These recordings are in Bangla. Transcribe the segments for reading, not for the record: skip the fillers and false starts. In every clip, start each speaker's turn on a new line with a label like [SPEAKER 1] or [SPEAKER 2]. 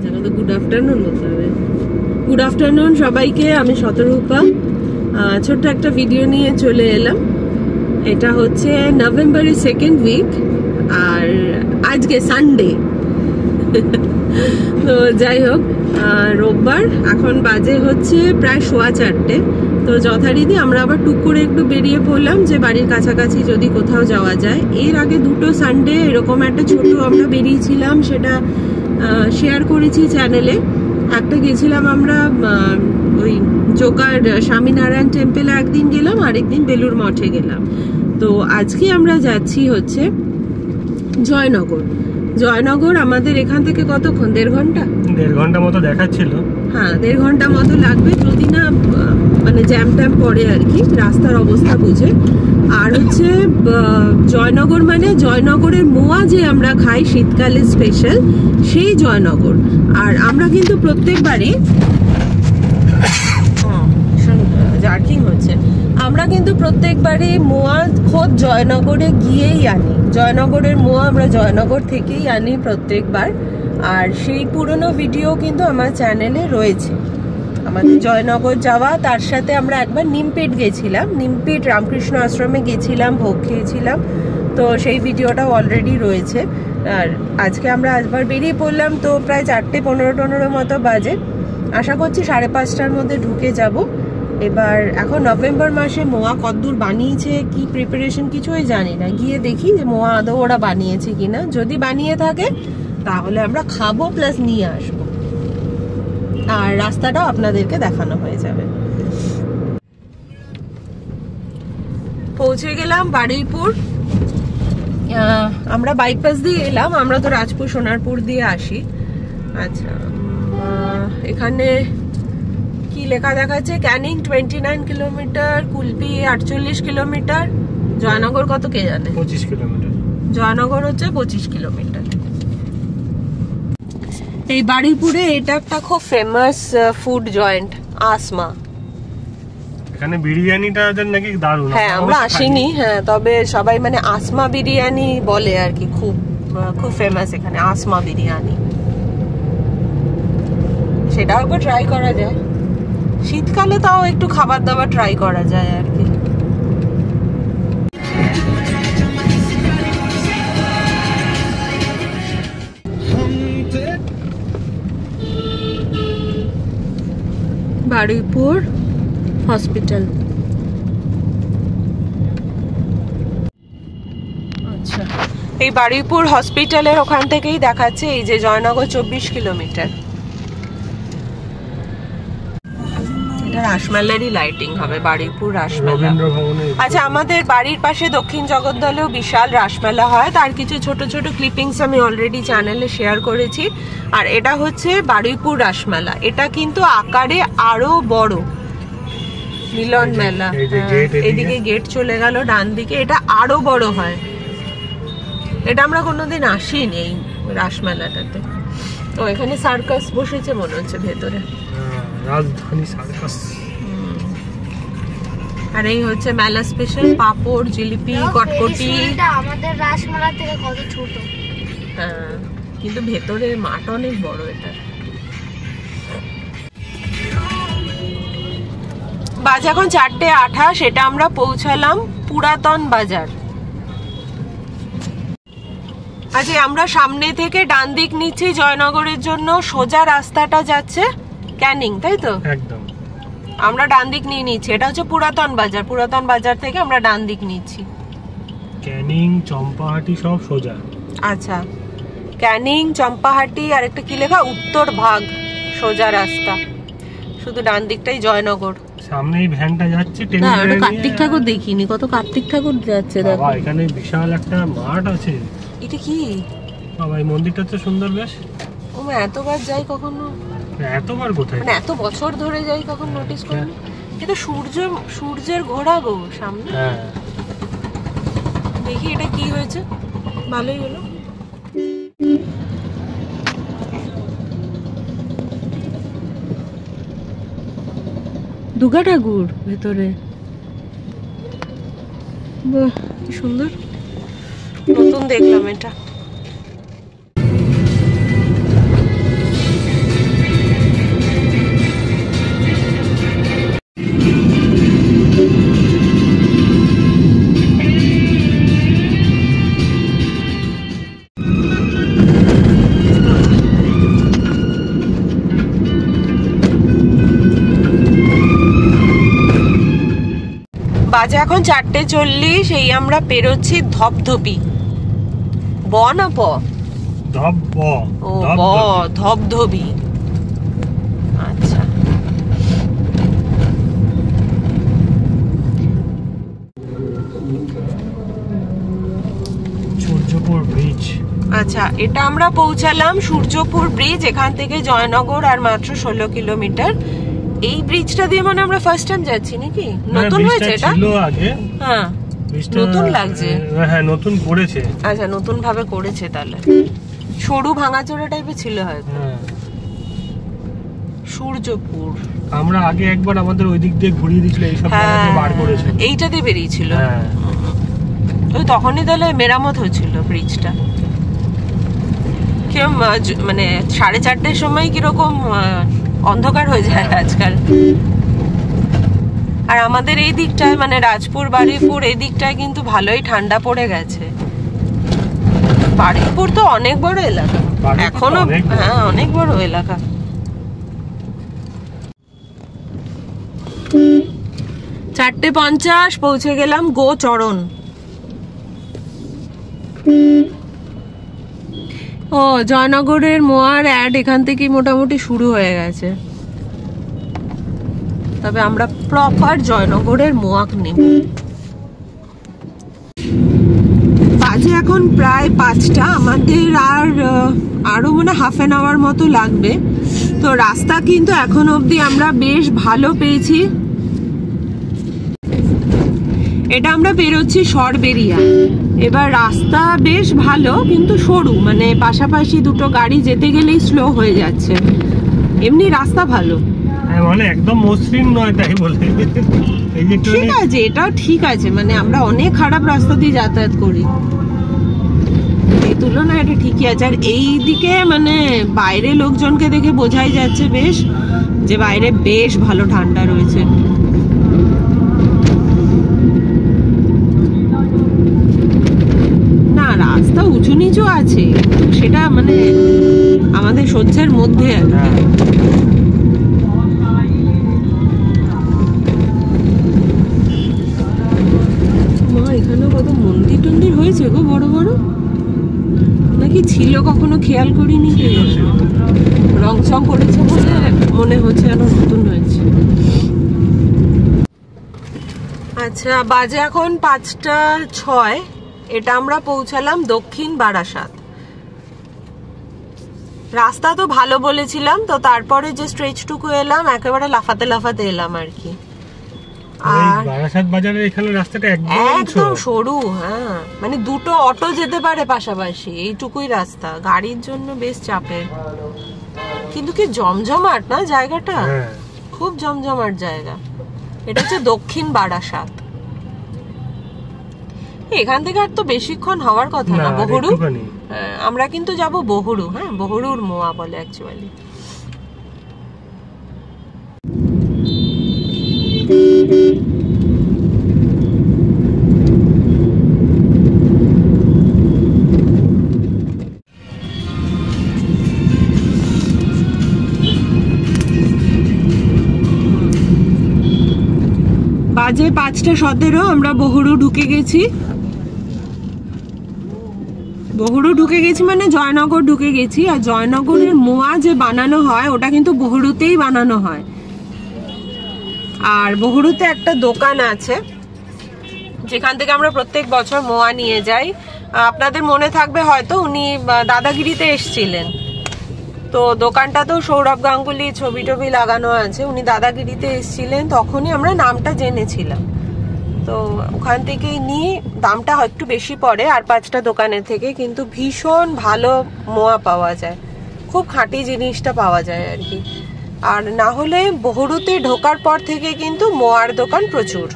[SPEAKER 1] এখন তো গুড আফটারনুন বলতে হবে। গুড আফটারনুন সবাইকে, আমি শতরূপা। ছোট্ট একটা ভিডিও নিয়ে চলে এলাম। এটা হচ্ছে নভেম্বরের সেকেন্ড উইক, আর আজকে সানডে। তো যাই হোক, রোববার, এখন বাজে হচ্ছে প্রায় 4:15। তো যথারীতি আমরা আবার টুক করে একটু বেরিয়ে পড়লাম যে বাড়ির কাছাকাছি যদি কোথাও যাওয়া যায়। এর আগে দুটো সানডে এরকম একটা ছোট আমরা বেরিয়েছিলাম, সেটা শেয়ার করেছি চ্যানেলে। একটা গেছিলাম আমরা ওই জোকার স্বামীনারায়ণ টেম্পেলে একদিন গেলাম, আরেকদিন বেলুর মঠে গেলাম। তো আজকে আমরা যাচ্ছি হচ্ছে জয়নগর। জয়নগর আমাদের এখান থেকে কতক্ষণ? 1.5 ঘন্টা,
[SPEAKER 2] 1.5 ঘন্টা মতো দেখাচ্ছিল।
[SPEAKER 1] হ্যাঁ, 1.5 ঘন্টা মতো লাগবে যদি না মানে জ্যাম ট্যাম পড়ে আর কি, রাস্তার অবস্থা বুঝে। আর হচ্ছে জয়নগর মানে জয়নগরের মোয়া যে আমরা খাই শীতকালে স্পেশাল, সেই জয়নগর। আর আমরা কিন্তু প্রত্যেকবারই জার্কিং হচ্ছে, আমরা কিন্তু প্রত্যেকবারই মোয়া খোদ জয়নগরে গিয়েই আনি। জয়নগরের মোয়া আমরা জয়নগর থেকেই আনি প্রত্যেকবার। আর সেই পুরনো ভিডিও কিন্তু আমার চ্যানেলে রয়েছে, আমাদের জয়নগর যাওয়া। তার সাথে আমরা একবার নিমপেট গেছিলাম, নিমপেট রামকৃষ্ণ আশ্রমে গেছিলাম, ভোগ খেয়েছিলাম। তো সেই ভিডিওটাও অলরেডি রয়েছে। আর আজকে আমরা একবার বেরিয়ে পড়লাম, তো প্রায় 4:15 মতো বাজে। আশা করছি 5:30টার মধ্যে ঢুকে যাব। এবার এখন নভেম্বর মাসে মোয়া কতদূর বানিয়েছে, কি প্রিপারেশন কিছুই জানি না। গিয়ে দেখি যে মোয়া আদৌ ওরা বানিয়েছে কিনা। যদি বানিয়ে থাকে তাহলে আমরা খাবো প্লাস নিয়ে আসবো, আর রাস্তাটাও আপনাদেরকে দেখানো হয়ে যাবে। পৌঁছে গেলাম বারুইপুর। আমরা বাইপাস দিয়ে এলাম, আমরা তো রাজপুর সোনারপুর দিয়ে আসি। আচ্ছা, এখানে কি লেখা দেখাচ্ছে? ক্যানিং 29 কিলোমিটার, কুলপি 48 কিলোমিটার, জয়নগর কত কে জানে?
[SPEAKER 2] 25 কিলোমিটার।
[SPEAKER 1] জয়নগর হচ্ছে 25 কিলোমিটার। এই বারুইপুরে এটা একটা খুব ফেমাস ফুড জয়েন্ট, আসমা।
[SPEAKER 2] এখানে বিরিয়ানিটা নাকি দারুণ।
[SPEAKER 1] হ্যাঁ, আমরা আসিনি, হ্যাঁ, তবে সবাই মানে আসমা বিরিয়ানি বলে আর কি, খুব খুব ফেমাস এখানে আসমা বিরিয়ানি। সেটাও একবার ট্রাই করা যায়, শীতকালে তাও একটু খাবার দাবার ট্রাই করা যায় আর কি। বারুইপুর হসপিটাল। আচ্ছা, এই বারুইপুর হসপিটালের ওখান থেকেই দেখাচ্ছে এই যে জয়নগর 24 কিলোমিটার। এটা রাসমেলারই লাইটিং হবে, বারুইপুর রাসমেলা। আচ্ছা, আমাদের বাড়ির পাশে দক্ষিণ জগদ্দলেও বিশাল রাসমেলা হয়, তার কিছু ছোট ছোট ক্লিপিংস আমি অলরেডি চ্যানেলে শেয়ার করেছি। আর এটা হচ্ছে বারুইপুর রাসমেলা, এটা কিন্তু আকারে আরো বড়। মিলন মেলা, এদিকে গেট চলে গেল ডান দিকে, এটা আরো বড় হয়। এটা আমরা কোনোদিন আসিনি এই রাসমেলাটাতে। তো এখানে সার্কাস বসেছে মনে হচ্ছে ভেতরে,
[SPEAKER 2] রাজধানী সার্কাস।
[SPEAKER 1] আর এই হচ্ছে মেলা স্পেশাল পাপড়, জিলিপি, কটকটি।
[SPEAKER 3] আমাদের রাসমেলা থেকে কত ছোট।
[SPEAKER 1] হ্যাঁ, কিন্তু ভেতরে মাঠ অনেক বড়। এটা বাজে এখন 4:28। এটা আমরা পৌঁছালাম পুরাতন বাজার। আচ্ছা, আমরা সামনে থেকে ডান দিক নিচ্ছি জয়নগরের জন্য, সোজা রাস্তাটা যাচ্ছে ক্যানিং, তাই তো?
[SPEAKER 2] একদম।
[SPEAKER 1] আমরা ডান দিক নিয়ে নিচ্ছি, এটা হচ্ছে পুরাতন বাজার। পুরাতন বাজার থেকে আমরা ডান দিক নিচ্ছি।
[SPEAKER 2] ক্যানিং, চম্পাহাটি সব সোজা।
[SPEAKER 1] আচ্ছা, ক্যানিং, চম্পাহাটি আর একটা কি লেখা, উত্তর ভাগ, সোজা রাস্তা। শুধু ডান দিকটাই জয়নগর।
[SPEAKER 2] সামনে এই ভ্যানটা যাচ্ছে।
[SPEAKER 1] না, ওটা কার্তিক ঠাকুর দেখিনি, কত কার্তিক ঠাকুর যাচ্ছে দেখো।
[SPEAKER 2] বাবা, এখানে বিশাল একটা মাঠ আছে।
[SPEAKER 1] এটা কি
[SPEAKER 2] বাবা, এই মন্দিরটা তো সুন্দর বেশ।
[SPEAKER 1] ও, এতবার যাই কখনো,
[SPEAKER 2] এতবার কোথায়,
[SPEAKER 1] মানে এত বছর ধরে যাই কখন নোটিস করিনি। এটা সূর্যের ঘোড়া গো সামনে।
[SPEAKER 2] হ্যাঁ,
[SPEAKER 1] দেখি এটা কি হয়েছে, ভালোই হলো। দুর্গা ঠাকুর ভেতরে, বাহ কি সুন্দর, নতুন দেখলাম এটা। বাজে এখন 4:40। এই আমরা পেরোচ্ছি ধপধপি। ব না প? ও ব, ধপধপি। আচ্ছা,
[SPEAKER 2] সূর্যপুর ব্রিজ।
[SPEAKER 1] আচ্ছা, এটা আমরা পৌঁছালাম সূর্যপুর ব্রিজ। এখান থেকে জয়নগর আর মাত্র 16 কিলোমিটার। এই ব্রিজটা দিয়ে মানে আমরা ফার্স্ট টাইম যাচ্ছি নাকি? নতুন হয়েছে এটা?
[SPEAKER 2] ছিল আগে।
[SPEAKER 1] হ্যাঁ, নতুন লাগছে।
[SPEAKER 2] হ্যাঁ, নতুন করেছে।
[SPEAKER 1] আচ্ছা, নতুন ভাবে করেছে তাহলে। সরু ভাঙাচোরা টাইপের ছিল হয়তো। সূর্যপুর।
[SPEAKER 2] আমরা আগে একবার আমাদের ওই দিক দিয়ে ঘুরিয়ে দিয়েছিল, এই সব জায়গাতে বার করেছে।
[SPEAKER 1] এইটা দিয়ে বেরিয়েছিল।
[SPEAKER 2] হ্যাঁ,
[SPEAKER 1] ওই তখনই তাহলে মেরামত হচ্ছিল ব্রিজটা। কিরকম মানে 4:30টার সময় কিরকম অন্ধকার হয়ে যায় আজকাল। আর আমাদের এই দিকটায় মানে রাজপুর বারুইপুর এই দিকটায় কিন্তু ভালোই ঠান্ডা পড়ে গেছে। বারুইপুর তো অনেক বড় এলাকা এখনো। হ্যাঁ, অনেক বড় এলাকা। 4:50 পৌঁছে গেলাম গোচরণ। ও, জয়নগরের মোয়ার অ্যাড এখান থেকে মোটামুটি শুরু হয়ে গেছে। তবে আমরা প্রপার জয়নগরের মোয়াক নেব। বাজে এখন প্রায় 5টা। আমাদের আরো মানে হাফ অ্যান আওয়ার মতো লাগবে। তো রাস্তা কিন্তু এখন অবধি আমরা বেশ ভালো পেয়েছি। এটা আমরা বেরোচ্ছি সরবেরিয়া। এবার রাস্তা বেশ ভালো কিন্তু সরু, মানে পাশাপাশি দুটো গাড়ি যেতে গেলেই স্লো হয়ে যাচ্ছে। এমনি রাস্তা ভালো,
[SPEAKER 2] মানে একদম মসৃণ নয় তাই বলে।
[SPEAKER 1] ঠিক আছে, এটাও ঠিক আছে। মানে আমরা অনেক খারাপ রাস্তা দিয়ে যাতায়াত করি, এই তুলনায় এটা ঠিকই আছে। আর এই দিকে মানে বাইরে লোকজনকে দেখে বোঝাই যাচ্ছে বেশ যে বাইরে বেশ ভালো ঠান্ডা রয়েছে। না, রাস্তা উঁচু নিচু আছে, সেটা মানে আমাদের সহ্যের মধ্যে আর কি। এখানে কত মন্দির টন্দির হয়েছে গো, বড় বড় নাকি ছিল কখনো খেয়াল করিনি। রং চং করেছে বলে মনে হচ্ছে যেন নতুন হয়েছে। আচ্ছা, বাজে এখন 5:06। এটা আমরা পৌঁছালাম দক্ষিণ বারাসাত। রাস্তা তো ভালো বলেছিলাম, তো তারপরে যে স্ট্রেচটুকু এলাম একেবারে লাফাতে লাফাতে এলাম আর কি।
[SPEAKER 2] আর বারাসাত বাজারের এখানে রাস্তাটা একদম
[SPEAKER 1] সরু। হ্যাঁ, মানে দুটো অটো যেতে পারে পাশাপাশি, এইটুকুই রাস্তা। গাড়ির জন্য বেশ চাপের, কিন্তু কি জমজমাট না জায়গাটা। খুব জমজমাট জায়গা। এটা হচ্ছে দক্ষিণ বারাসাত। এখান থেকে আর তো বেশিক্ষণ হওয়ার কথা না। বহুরু, আমরা কিন্তু যাব বহুরু। হ্যাঁ, বহুরুর মোয়া বলে অ্যাকচুয়ালি। বাজে 5:17। আমরা বহুরু ঢুকে গেছি। বহুরু ঢুকে গেছি মানে জয়নগর ঢুকে গেছি। আর জয়নগরের মোয়া যে বানানো হয় ওটা কিন্তু বহুরুতেই বানানো হয়। আর বহুরুতে একটা দোকান আছে যেখান থেকে আমরা প্রত্যেক বছর মোয়া নিয়ে যাই। আপনাদের মনে থাকবে হয়তো উনি দাদাগিরিতে এসেছিলেন, তো দোকানটা তো সৌরভ গাঙ্গুলি ছবি টবি লাগানো আছে। উনি দাদাগিরিতে এসেছিলেন, তখনই আমরা নামটা জেনেছিলাম। তো ওখান থেকেই নিয়ে দামটা একটু বেশি পড়ে আর 5টা দোকানের থেকে, কিন্তু ভীষণ ভালো মোয়া পাওয়া যায়। খুব খাঁটি জিনিসটা পাওয়া যায় আর কি। আর না হলে বহুরুতে ঢোকার পর থেকে কিন্তু মোয়ার দোকান প্রচুর।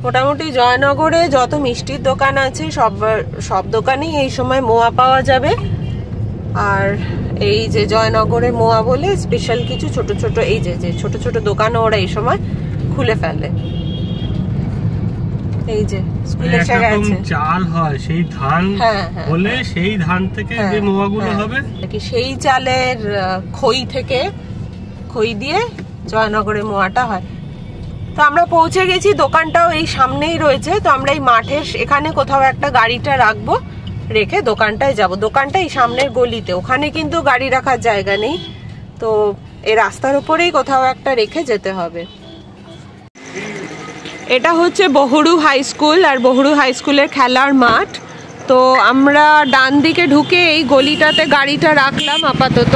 [SPEAKER 1] মোটামুটি জয়নগরে যত মিষ্টির দোকান আছে সব দোকানেই এই সময় মোয়া পাওয়া যাবে। আর এই যে জয়নগরে মোয়া বলে স্পেশাল কিছু ছোট ছোট এই যে ছোট ছোট দোকানও ওরা এই সময় খুলে ফেলে। এই যে স্কুলের জায়গা আছে,
[SPEAKER 2] চাল হয় সেই ধান বলে, সেই ধান থেকে যে মোয়াগুলো হবে
[SPEAKER 1] নাকি সেই চালের খই থেকে, খই দিয়ে জয়নগরে মোয়াটা হয়। তো আমরা পৌঁছে গেছি, দোকানটাও এই সামনেই রয়েছে। তো আমরা এই মাঠের এখানে কোথাও একটা গাড়িটা রাখবো, রেখে দোকানটায় যাব। দোকানটা এই সামনের গলিতে, ওখানে কিন্তু গাড়ি রাখার জায়গা নেই, তো এই রাস্তার উপরেই কোথাও একটা রেখে যেতে হবে। এটা হচ্ছে বহুরু হাই স্কুল, আর বহুরু হাই স্কুলের খেলার মাঠ। তো আমরা ডান দিকে ঢুকে এই গলিটাতে গাড়িটা রাখলাম আপাতত,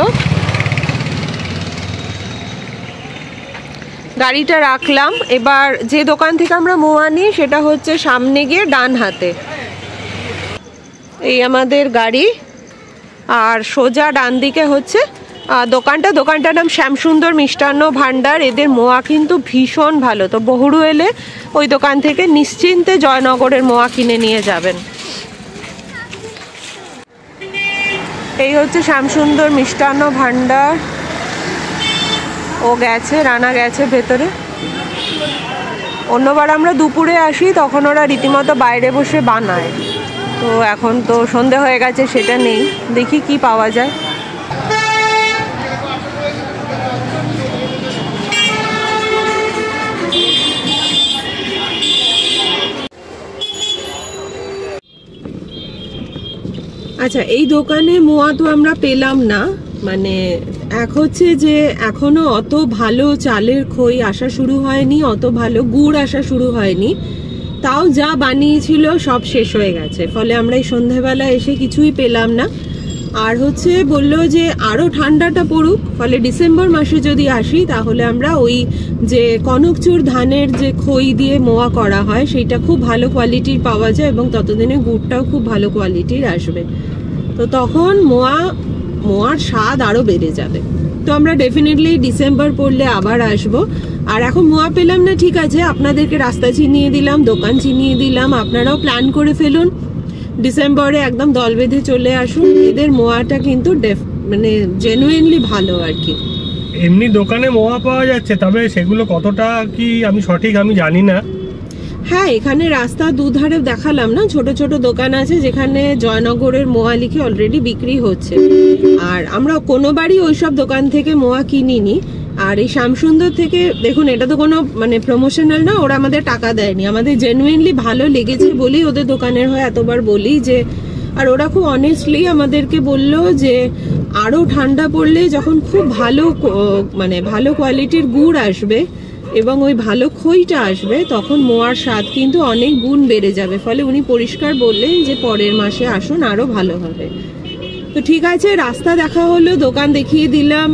[SPEAKER 1] গাড়িটা রাখলাম। এবার যে দোকান থেকে আমরা মোয়া নিই সেটা হচ্ছে সামনে গিয়ে ডান হাতে, এই আমাদের গাড়ি। আর সোজা ডান দিকে হচ্ছে দোকানটার নাম শ্যামসুন্দর মিষ্টান্ন ভান্ডার। এদের মোয়া কিন্তু ভীষণ ভালো। তো বহুরু এলে ওই দোকান থেকে নিশ্চিন্তে জয়নগরের মোয়া কিনে নিয়ে যাবেন। এই হচ্ছে শ্যামসুন্দর মিষ্টান্ন ভান্ডার। ও গেছে, রানা গেছে ভেতরে। অন্যবার আমরা দুপুরে আসি, তখন ওরা রীতিমতো বাইরে বসে বানায়। তো এখন তো সন্ধে হয়ে গেছে, সেটা নেই। দেখি কি পাওয়া যায়। আচ্ছা, এই দোকানে মোয়া তো আমরা পেলাম না, মানে এক হচ্ছে যে এখনো অত ভালো চালের খই আসা শুরু হয়নি, অত ভালো গুড় আসা শুরু হয়নি। তাও যা বানিয়েছিল সব শেষ হয়ে গেছে, ফলে আমরা এই সন্ধ্যাবেলা এসে কিছুই পেলাম না। আর হচ্ছে বললো যে আরো ঠান্ডাটা পড়ুক, ফলে ডিসেম্বর মাসে যদি আসি তাহলে আমরা ওই যে কনকচুর ধানের যে খই দিয়ে মোয়া করা হয় সেটা খুব ভালো কোয়ালিটির পাওয়া যায়, এবং ততদিনে গুড়টাও খুব ভালো কোয়ালিটির আসবে। তো তখন মোয়ার স্বাদ আরো বেড়ে যাবে। তো আমরা ডেফিনেটলি ডিসেম্বর পড়লে আবার আসবো। আর এখন মোয়া পেলাম না, ঠিক আছে, আপনাদেরকে রাস্তা চিনিয়ে দিলাম, দোকান চিনিয়ে দিলাম, আপনারাও প্ল্যান করে ফেলুন, ডিসেম্বরে একদম দল বেঁধে চলে আসুন। এদের মোয়াটা কিন্তু মানে জেনুইনলি ভালো আর কি।
[SPEAKER 2] এমনি দোকানে মোয়া পাওয়া যাচ্ছে, তবে সেগুলো কতটা কি আমি সঠিক জানি না।
[SPEAKER 1] হ্যাঁ, এখানে রাস্তা দুধারে দেখালাম না, ছোট ছোট দোকান আছে যেখানে জয়নগরের মোয়া লিখে অলরেডি বিক্রি হচ্ছে। আর আমরা কোনোবারই ওইসব দোকান থেকে মোয়া কিনিনি। আর এই শ্যামসুন্দর থেকে দেখুন, এটা তো কোনো মানে প্রমোশনাল না, ওরা আমাদের টাকা দেয়নি, আমাদের জেনুইনলি ভালো লেগেছে বলেই ওদের দোকানের হয় এতবার বলি যে। আর ওরা খুব অনেস্টলি আমাদেরকে বললো যে আরো ঠান্ডা পড়লে যখন খুব ভালো মানে ভালো কোয়ালিটির গুড় আসবে এবং ওই ভালো খইটা আসবে, তখন মোয়ার স্বাদ কিন্তু অনেক গুণ বেড়ে যাবে। ফলে উনি পরিষ্কার বললেন যে পরের মাসে আসুন, আরো ভালো হবে। তো ঠিক আছে, রাস্তা দেখা হলো, দোকান দেখিয়ে দিলাম,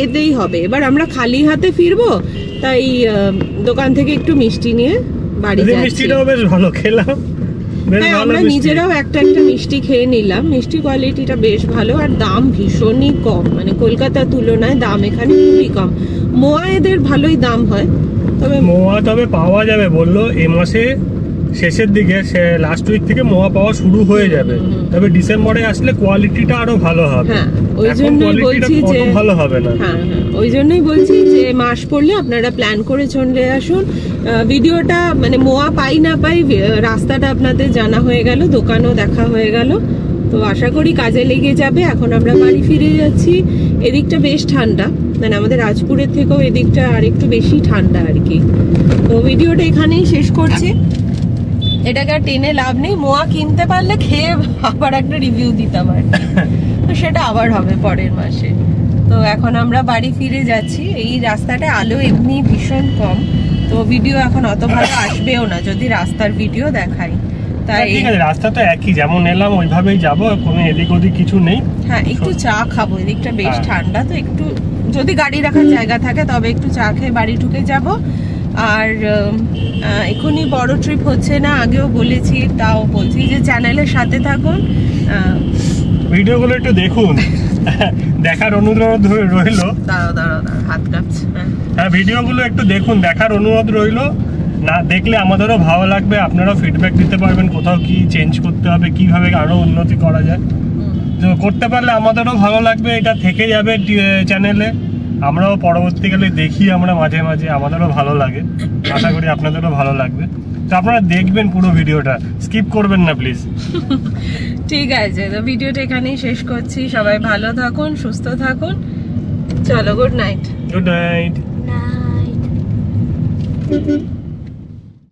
[SPEAKER 1] এতেই হবে। এবার আমরা খালি হাতে ফিরবো, তাই দোকান থেকে একটু মিষ্টি নিয়ে বাড়ি যাচ্ছি।
[SPEAKER 2] মিষ্টিটাও বেশ ভালো খেলাম,
[SPEAKER 1] হ্যাঁ আমরা নিজেরাও একটা মিষ্টি খেয়ে নিলাম। মিষ্টি কোয়ালিটিটা বেশ ভালো, আর দাম ভীষণই কম, মানে কলকাতার তুলনায় দাম এখানে খুবই কম। মোয়া এদের ভালোই দাম হয়,
[SPEAKER 2] তবে পাওয়া যাবে বললো এ মাসে শেষের দিকে, লাস্ট উইক থেকে মোয়া পাওয়া শুরু হয়ে যাবে। তবে ডিসেম্বরে আসলে কোয়ালিটিটা আরো ভালো হবে।
[SPEAKER 1] হ্যাঁ, ওই জন্যই বলছি যে
[SPEAKER 2] ভালো হবে না।
[SPEAKER 1] হ্যাঁ, ওই জন্যই বলছি যে মাস পড়লে আপনারা প্ল্যান করে চলে আসুন। ভিডিওটা মানে মোয়া পাই না পাই রাস্তাটা আপনাদের জানা হয়ে গেল, দোকানও দেখা হয়ে গেল। তো আশা করি কাজে লেগে যাবে। এখন আমরা বাড়ি ফিরে যাচ্ছি। এদিকটা বেশ ঠান্ডা, মানে আমাদের রাজপুরের থেকেও এদিকটা আর একটু বেশি ঠান্ডা আর কি। তো ভিডিওটা এখানেই শেষ করছি। এটাকে আর টেনে লাভ নেই, মোয়া কিনতে পারলে খেয়ে আবার একটা রিভিউ দিতাম আর তো সেটা আবার হবে পরের মাসে। তো এখন আমরা বাড়ি ফিরে যাচ্ছি। এই রাস্তাটা আলো এমনি ভীষণ কম, তো ভিডিও এখন অত ভালো আসবেও না যদি রাস্তার ভিডিও দেখাই। তাই
[SPEAKER 2] রাস্তা তো একই, যেমন এলাম ওইভাবেই যাবো, কোনো এদিক ওদিক কিছু নেই।
[SPEAKER 1] হ্যাঁ, একটু চা খাবো, এদিকটা বেশ ঠান্ডা, তো একটু যদি গাড়ি রাখার জায়গা থাকে তবে একটু চা খেয়ে বাড়ি ঢুকে যাব। আর এখনই বড় ট্রিপ হচ্ছে না, আগেও বলেছি, তাও বলছি যে চ্যানেলের সাথে থাকুন,
[SPEAKER 2] ভিডিওগুলো একটু দেখুন, দেখার অনুরোধ রইল।
[SPEAKER 1] দাঁড়াও হাত কাঁপছে।
[SPEAKER 2] হ্যাঁ, ভিডিওগুলো একটু দেখুন, দেখার অনুরোধ রইল। না দেখলে আমাদেরও ভালো লাগবে, আপনারাও ফিডব্যাক দিতে পারবেন কোথাও কি চেঞ্জ করতে হবে, কিভাবে আরো উন্নতি করা যায়। তো করতে পারলে আমাদেরও ভালো লাগবে, এটা থেকে যাবে চ্যানেলে, আমরাও পরবর্তীকালে দেখি, আমরা মাঝে মাঝে, আমাদেরও ভালো লাগে, আশা করি আপনাদেরও ভালো লাগবে। তো আপনারা দেখবেন পুরো ভিডিওটা, স্কিপ করবেন না প্লিজ।
[SPEAKER 1] ঠিক আছে, তো ভিডিওটা এখানেই শেষ করছি। সবাই ভালো থাকুন, সুস্থ থাকুন, চলো, গুড নাইট।
[SPEAKER 2] Good night.
[SPEAKER 1] দেখো